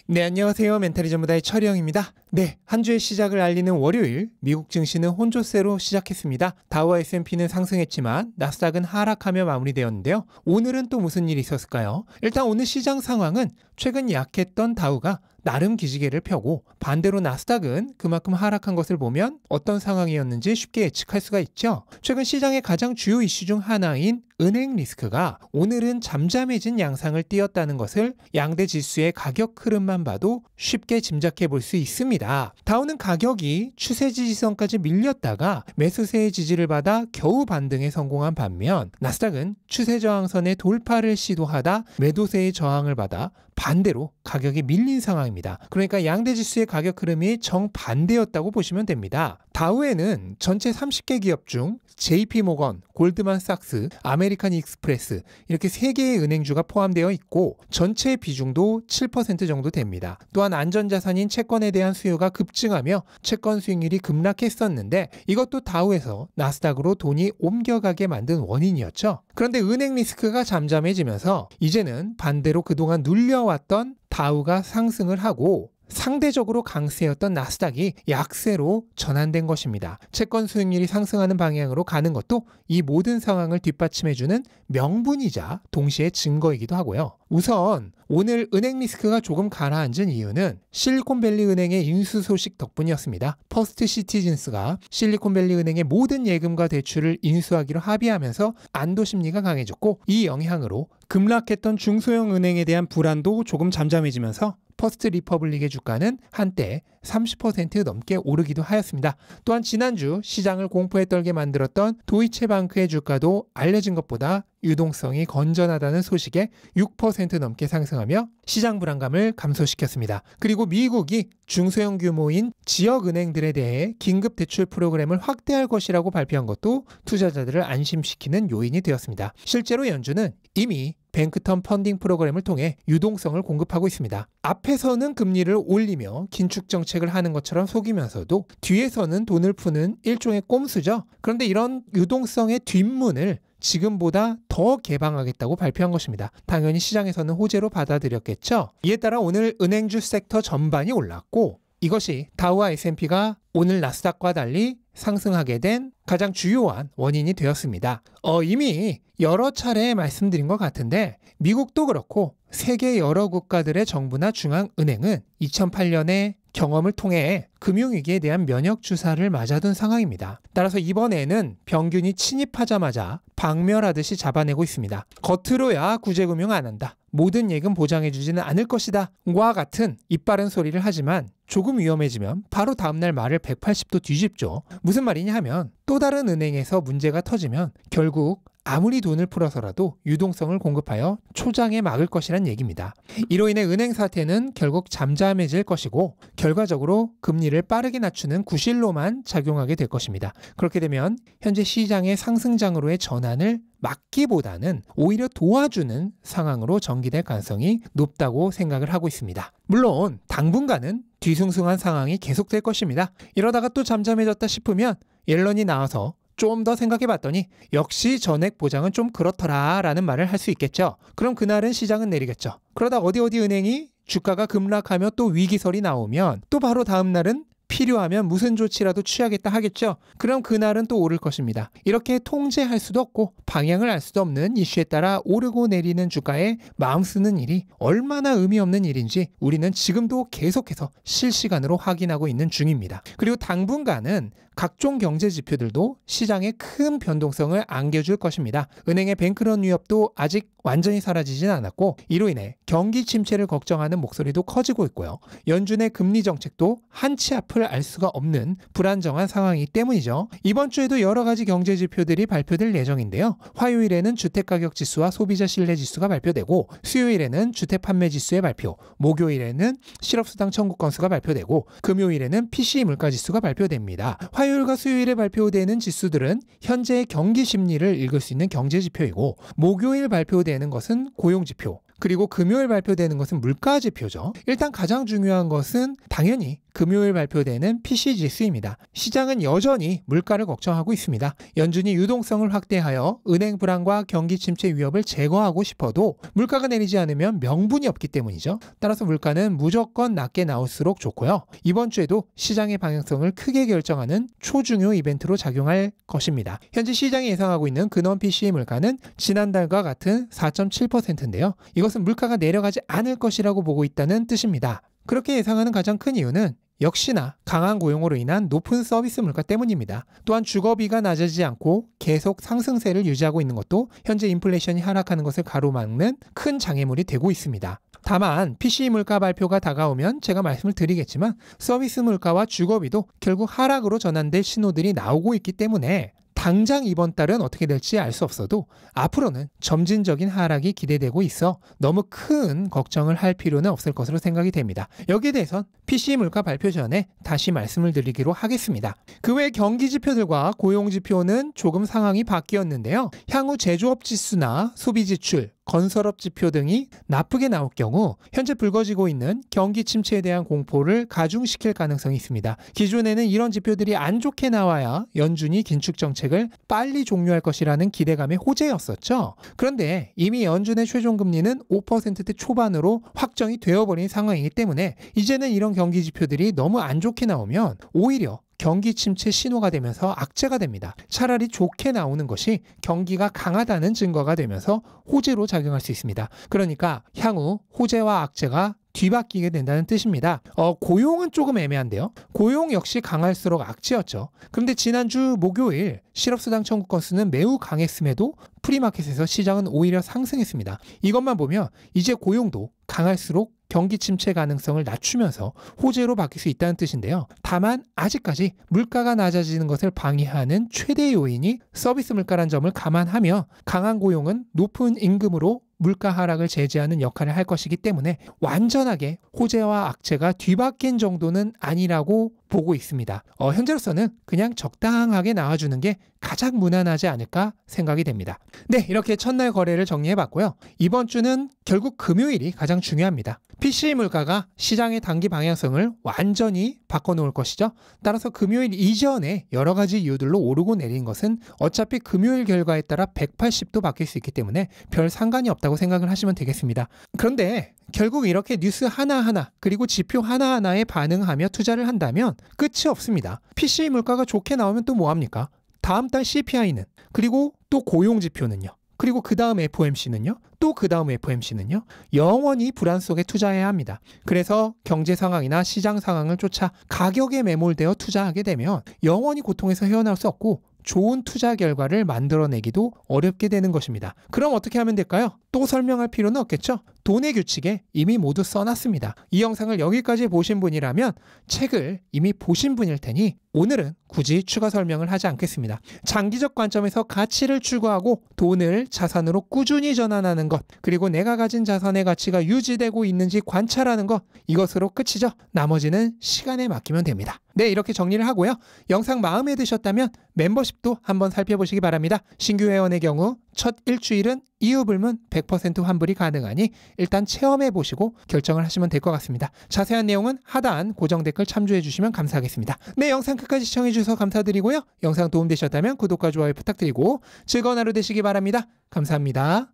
네, 안녕하세요. 멘탈이 전부다의 철영입니다. 네, 한 주의 시작을 알리는 월요일, 미국 증시는 혼조세로 시작했습니다. 다우와 S&P는 상승했지만 나스닥은 하락하며 마무리되었는데요. 오늘은 또 무슨 일이 있었을까요? 일단 오늘 시장 상황은 최근 약했던 다우가 나름 기지개를 펴고 반대로 나스닥은 그만큼 하락한 것을 보면 어떤 상황이었는지 쉽게 예측할 수가 있죠. 최근 시장의 가장 주요 이슈 중 하나인 은행 리스크가 오늘은 잠잠해진 양상을 띄었다는 것을 양대 지수의 가격 흐름만 봐도 쉽게 짐작해 볼 수 있습니다. 다우는 가격이 추세 지지선까지 밀렸다가 매수세의 지지를 받아 겨우 반등에 성공한 반면 나스닥은 추세 저항선의 돌파를 시도하다 매도세의 저항을 받아 반대로 가격이 밀린 상황입니다. 그러니까 양대 지수의 가격 흐름이 정반대였다고 보시면 됩니다. 다우에는 전체 30개 기업 중 JP모건, 골드만삭스, 아메리칸 익스프레스 이렇게 3개의 은행주가 포함되어 있고 전체 비중도 7% 정도 됩니다. 또한 안전자산인 채권에 대한 수요가 급증하며 채권 수익률이 급락했었는데 이것도 다우에서 나스닥으로 돈이 옮겨가게 만든 원인이었죠. 그런데 은행 리스크가 잠잠해지면서 이제는 반대로 그동안 눌려왔던 다우가 상승을 하고 상대적으로 강세였던 나스닥이 약세로 전환된 것입니다. 채권 수익률이 상승하는 방향으로 가는 것도 이 모든 상황을 뒷받침해주는 명분이자 동시에 증거이기도 하고요. 우선 오늘 은행 리스크가 조금 가라앉은 이유는 실리콘밸리 은행의 인수 소식 덕분이었습니다. 퍼스트 시티즌스가 실리콘밸리 은행의 모든 예금과 대출을 인수하기로 합의하면서 안도 심리가 강해졌고 이 영향으로 급락했던 중소형 은행에 대한 불안도 조금 잠잠해지면서 퍼스트 리퍼블릭의 주가는 한때 30% 넘게 오르기도 하였습니다. 또한 지난주 시장을 공포에 떨게 만들었던 도이체방크의 주가도 알려진 것보다 유동성이 건전하다는 소식에 6% 넘게 상승하며 시장 불안감을 감소시켰습니다. 그리고 미국이 중소형 규모인 지역은행들에 대해 긴급 대출 프로그램을 확대할 것이라고 발표한 것도 투자자들을 안심시키는 요인이 되었습니다. 실제로 연준은 이미 뱅크텀 펀딩 프로그램을 통해 유동성을 공급하고 있습니다. 앞에서는 금리를 올리며 긴축 정책을 하는 것처럼 속이면서도 뒤에서는 돈을 푸는 일종의 꼼수죠. 그런데 이런 유동성의 뒷문을 지금보다 더 개방하겠다고 발표한 것입니다. 당연히 시장에서는 호재로 받아들였겠죠. 이에 따라 오늘 은행주 섹터 전반이 올랐고 이것이 다우와 S&P가 오늘 나스닥과 달리 상승하게 된 가장 주요한 원인이 되었습니다. 이미 여러 차례 말씀드린 것 같은데 미국도 그렇고 세계 여러 국가들의 정부나 중앙은행은 2008년에 경험을 통해 금융위기에 대한 면역주사를 맞아둔 상황입니다. 따라서 이번에는 병균이 침입하자마자 박멸하듯이 잡아내고 있습니다. 겉으로야 구제금융 안 한다. 모든 예금 보장해주지는 않을 것이다. 과 같은 입바른 소리를 하지만 조금 위험해지면 바로 다음날 말을 180도 뒤집죠. 무슨 말이냐 하면 또 다른 은행에서 문제가 터지면 결국 아무리 돈을 풀어서라도 유동성을 공급하여 초장에 막을 것이란 얘기입니다. 이로 인해 은행 사태는 결국 잠잠해질 것이고 결과적으로 금리를 빠르게 낮추는 구실로만 작용하게 될 것입니다. 그렇게 되면 현재 시장의 상승장으로의 전환을 막기보다는 오히려 도와주는 상황으로 전개될 가능성이 높다고 생각을 하고 있습니다. 물론 당분간은 뒤숭숭한 상황이 계속될 것입니다. 이러다가 또 잠잠해졌다 싶으면 옐런이 나와서 좀 더 생각해 봤더니 역시 전액 보장은 좀 그렇더라 라는 말을 할 수 있겠죠. 그럼 그날은 시장은 내리겠죠. 그러다 어디 은행이 주가가 급락하며 또 위기설이 나오면 또 바로 다음 날은 필요하면 무슨 조치라도 취하겠다 하겠죠. 그럼 그날은 또 오를 것입니다. 이렇게 통제할 수도 없고 방향을 알 수도 없는 이슈에 따라 오르고 내리는 주가에 마음 쓰는 일이 얼마나 의미 없는 일인지 우리는 지금도 계속해서 실시간으로 확인하고 있는 중입니다. 그리고 당분간은 각종 경제 지표들도 시장에 큰 변동성을 안겨줄 것입니다. 은행의 뱅크런 위협도 아직 완전히 사라지진 않았고 이로 인해 경기 침체를 걱정하는 목소리도 커지고 있고요. 연준의 금리 정책도 한치 앞을 알 수가 없는 불안정한 상황이기 때문이죠. 이번 주에도 여러 가지 경제 지표들이 발표될 예정인데요. 화요일에는 주택가격지수와 소비자신뢰지수가 발표되고 수요일에는 주택판매지수의 발표, 목요일에는 실업수당 청구 건수가 발표되고 금요일에는 PCE 물가지수가 발표됩니다. 화요일과 수요일에 발표되는 지수들은 현재의 경기 심리를 읽을 수 있는 경제 지표이고 목요일 발표되는 것은 고용 지표, 그리고 금요일 발표되는 것은 물가 지표죠. 일단 가장 중요한 것은 당연히 금요일 발표되는 PC 지수입니다. 시장은 여전히 물가를 걱정하고 있습니다. 연준이 유동성을 확대하여 은행 불안과 경기 침체 위협을 제거하고 싶어도 물가가 내리지 않으면 명분이 없기 때문이죠. 따라서 물가는 무조건 낮게 나올수록 좋고요. 이번 주에도 시장의 방향성을 크게 결정하는 초중요 이벤트로 작용할 것입니다. 현재 시장이 예상하고 있는 근원 PCE 물가는 지난달과 같은 4.7%인데요. 이것은 물가가 내려가지 않을 것이라고 보고 있다는 뜻입니다. 그렇게 예상하는 가장 큰 이유는 역시나 강한 고용으로 인한 높은 서비스 물가 때문입니다. 또한 주거비가 낮아지지 않고 계속 상승세를 유지하고 있는 것도 현재 인플레이션이 하락하는 것을 가로막는 큰 장애물이 되고 있습니다. 다만 PCE 물가 발표가 다가오면 제가 말씀을 드리겠지만 서비스 물가와 주거비도 결국 하락으로 전환될 신호들이 나오고 있기 때문에 당장 이번 달은 어떻게 될지 알 수 없어도 앞으로는 점진적인 하락이 기대되고 있어 너무 큰 걱정을 할 필요는 없을 것으로 생각이 됩니다. 여기에 대해선 PCE 물가 발표 전에 다시 말씀을 드리기로 하겠습니다. 그 외 경기 지표들과 고용 지표는 조금 상황이 바뀌었는데요. 향후 제조업 지수나 소비 지출, 건설업 지표 등이 나쁘게 나올 경우 현재 불거지고 있는 경기 침체에 대한 공포를 가중시킬 가능성이 있습니다. 기존에는 이런 지표들이 안 좋게 나와야 연준이 긴축 정책을 빨리 종료할 것이라는 기대감의 호재였었죠. 그런데 이미 연준의 최종 금리는 5%대 초반으로 확정이 되어버린 상황이기 때문에 이제는 이런 경기 지표들이 너무 안 좋게 나오면 오히려 경기 침체 신호가 되면서 악재가 됩니다. 차라리 좋게 나오는 것이 경기가 강하다는 증거가 되면서 호재로 작용할 수 있습니다. 그러니까 향후 호재와 악재가 뒤바뀌게 된다는 뜻입니다. 고용은 조금 애매한데요. 고용 역시 강할수록 악재였죠. 그런데 지난주 목요일 실업수당 청구 건수는 매우 강했음에도 프리마켓에서 시장은 오히려 상승했습니다. 이것만 보면 이제 고용도 강할수록 경기 침체 가능성을 낮추면서 호재로 바뀔 수 있다는 뜻인데요. 다만 아직까지 물가가 낮아지는 것을 방해하는 최대 요인이 서비스 물가란 점을 감안하며 강한 고용은 높은 임금으로 물가 하락을 제재하는 역할을 할 것이기 때문에 완전하게 호재와 악재가 뒤바뀐 정도는 아니라고 보고 있습니다. 현재로서는 그냥 적당하게 나와주는 게 가장 무난하지 않을까 생각이 됩니다. 네, 이렇게 첫날 거래를 정리해봤고요. 이번 주는 결국 금요일이 가장 중요합니다. PCE 물가가 시장의 단기 방향성을 완전히 바꿔놓을 것이죠. 따라서 금요일 이전에 여러 가지 이유들로 오르고 내린 것은 어차피 금요일 결과에 따라 180도 바뀔 수 있기 때문에 별 상관이 없다고 생각을 하시면 되겠습니다. 그런데 결국 이렇게 뉴스 하나하나 그리고 지표 하나하나에 반응하며 투자를 한다면 끝이 없습니다. PCE 물가가 좋게 나오면 또 뭐합니까? 다음 달 CPI는, 그리고 또 고용 지표는요. 그리고 그 다음 FOMC는요. 또 그 다음 FOMC는요. 영원히 불안 속에 투자해야 합니다. 그래서 경제 상황이나 시장 상황을 쫓아 가격에 매몰되어 투자하게 되면 영원히 고통에서 헤어나올 수 없고 좋은 투자 결과를 만들어내기도 어렵게 되는 것입니다. 그럼 어떻게 하면 될까요? 또 설명할 필요는 없겠죠? 돈의 규칙에 이미 모두 써놨습니다. 이 영상을 여기까지 보신 분이라면 책을 이미 보신 분일 테니 오늘은 굳이 추가 설명을 하지 않겠습니다. 장기적 관점에서 가치를 추구하고 돈을 자산으로 꾸준히 전환하는 것, 그리고 내가 가진 자산의 가치가 유지되고 있는지 관찰하는 것, 이것으로 끝이죠. 나머지는 시간에 맡기면 됩니다. 네, 이렇게 정리를 하고요. 영상 마음에 드셨다면 멤버십도 한번 살펴보시기 바랍니다. 신규 회원의 경우 첫 일주일은 이유 불문 100% 환불이 가능하니 일단 체험해 보시고 결정을 하시면 될 것 같습니다. 자세한 내용은 하단 고정 댓글 참조해 주시면 감사하겠습니다. 네, 영상 끝까지 시청해 주셔서 감사드리고요. 영상 도움되셨다면 구독과 좋아요 부탁드리고 즐거운 하루 되시기 바랍니다. 감사합니다.